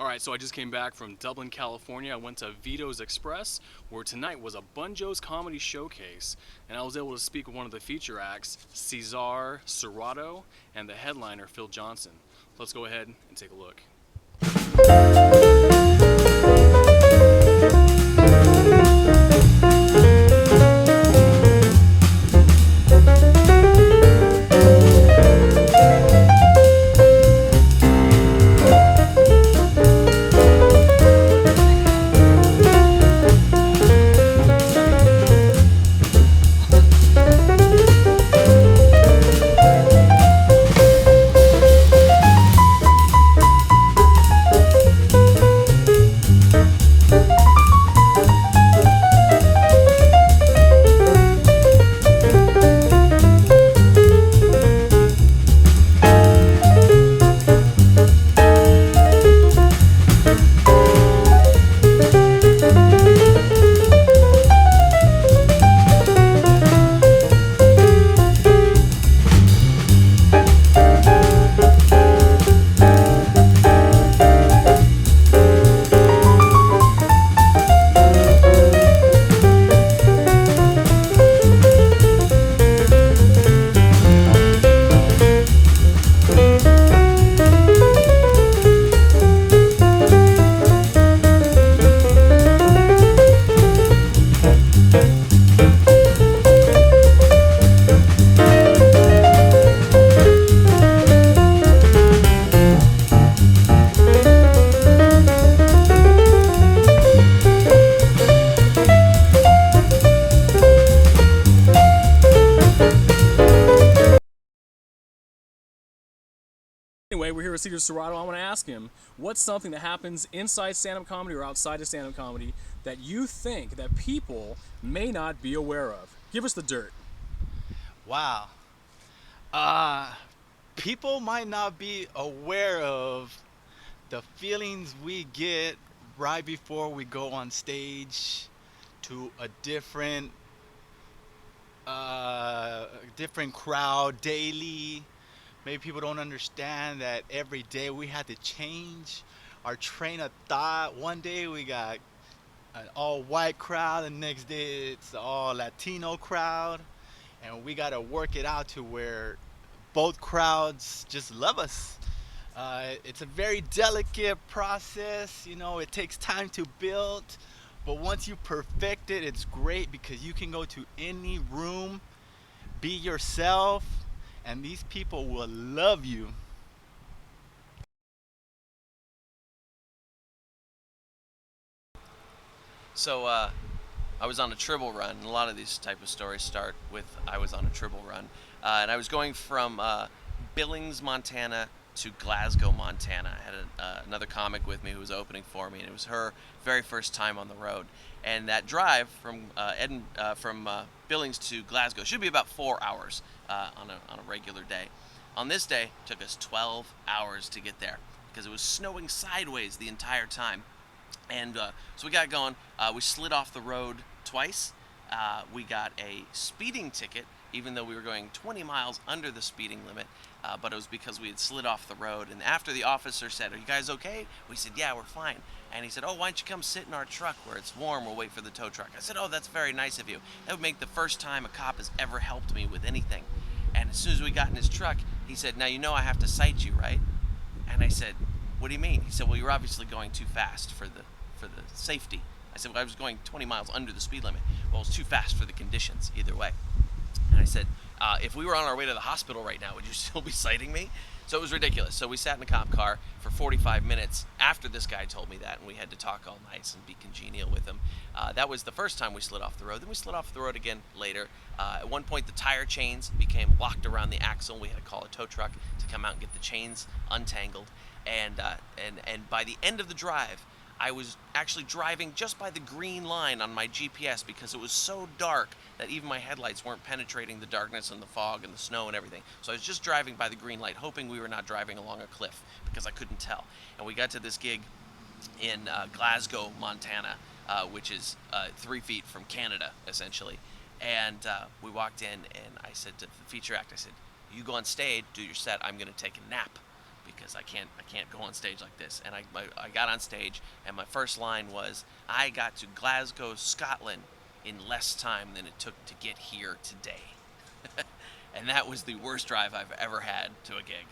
Alright, so I just came back from Dublin, California. I went to Vito's Express, where tonight was a Bunjo's comedy showcase, and I was able to speak with one of the feature acts, Cesar, Serrato, and the headliner, Phil Johnson. Let's go ahead and take a look. Anyway, we're here with Cesar Serrato. I want to ask him, what's something that happens inside stand-up comedy or outside of stand-up comedy that you think that people may not be aware of? Give us the dirt. Wow. Uh, People might not be aware of the feelings we get right before we go on stage to a different crowd daily. Maybe people don't understand that every day we had to change our train of thought. One day we got an all white crowd, the next day it's all Latino crowd, and we got to work it out to where both crowds just love us. It's a very delicate process, it takes time to build, but once you perfect it, it's great because you can go to any room, be yourself, and these people will love you. So I was on a tribble run, and a lot of these type of stories start with I was on a tribble run, and I was going from Billings, Montana to Glasgow, Montana. I had another comic with me who was opening for me, and it was her very first time on the road. And that drive from Billings to Glasgow should be about 4 hours on a regular day. On this day, it took us 12 hours to get there because it was snowing sideways the entire time. And so we got going. We slid off the road twice. We got a speeding ticket, even though we were going 20 miles under the speeding limit. But it was because we had slid off the road. And after the officer said, "Are you guys okay?" We said, "Yeah, we're fine." And he said, "Oh, why don't you come sit in our truck where it's warm? We'll wait for the tow truck." I said, "Oh, that's very nice of you. That would make the first time a cop has ever helped me with anything." And as soon as we got in his truck, he said, "Now you know I have to cite you, right?" And I said, "What do you mean?" He said, "Well, you're obviously going too fast for the safety." I said, "Well, I was going 20 miles under the speed limit." "Well, it was too fast for the conditions either way." And I said, "If we were on our way to the hospital right now, would you still be citing me?" So it was ridiculous. So we sat in a cop car for 45 minutes after this guy told me that, and we had to talk all night and be congenial with him. That was the first time we slid off the road. Then we slid off the road again later. At one point, the tire chains became locked around the axle. We had to call a tow truck to come out and get the chains untangled. And by the end of the drive, I was actually driving just by the green line on my GPS because it was so dark that even my headlights weren't penetrating the darkness and the fog and the snow and everything. So I was just driving by the green light, hoping we were not driving along a cliff because I couldn't tell. And we got to this gig in Glasgow, Montana, which is 3 feet from Canada, essentially. And we walked in, and I said to the feature act, I said, "You go on stage, do your set, I'm going to take a nap." because I can't go on stage like this. And I got on stage, and my first line was, I got to Glasgow, Scotland in less time than it took to get here today. And that was the worst drive I've ever had to a gig.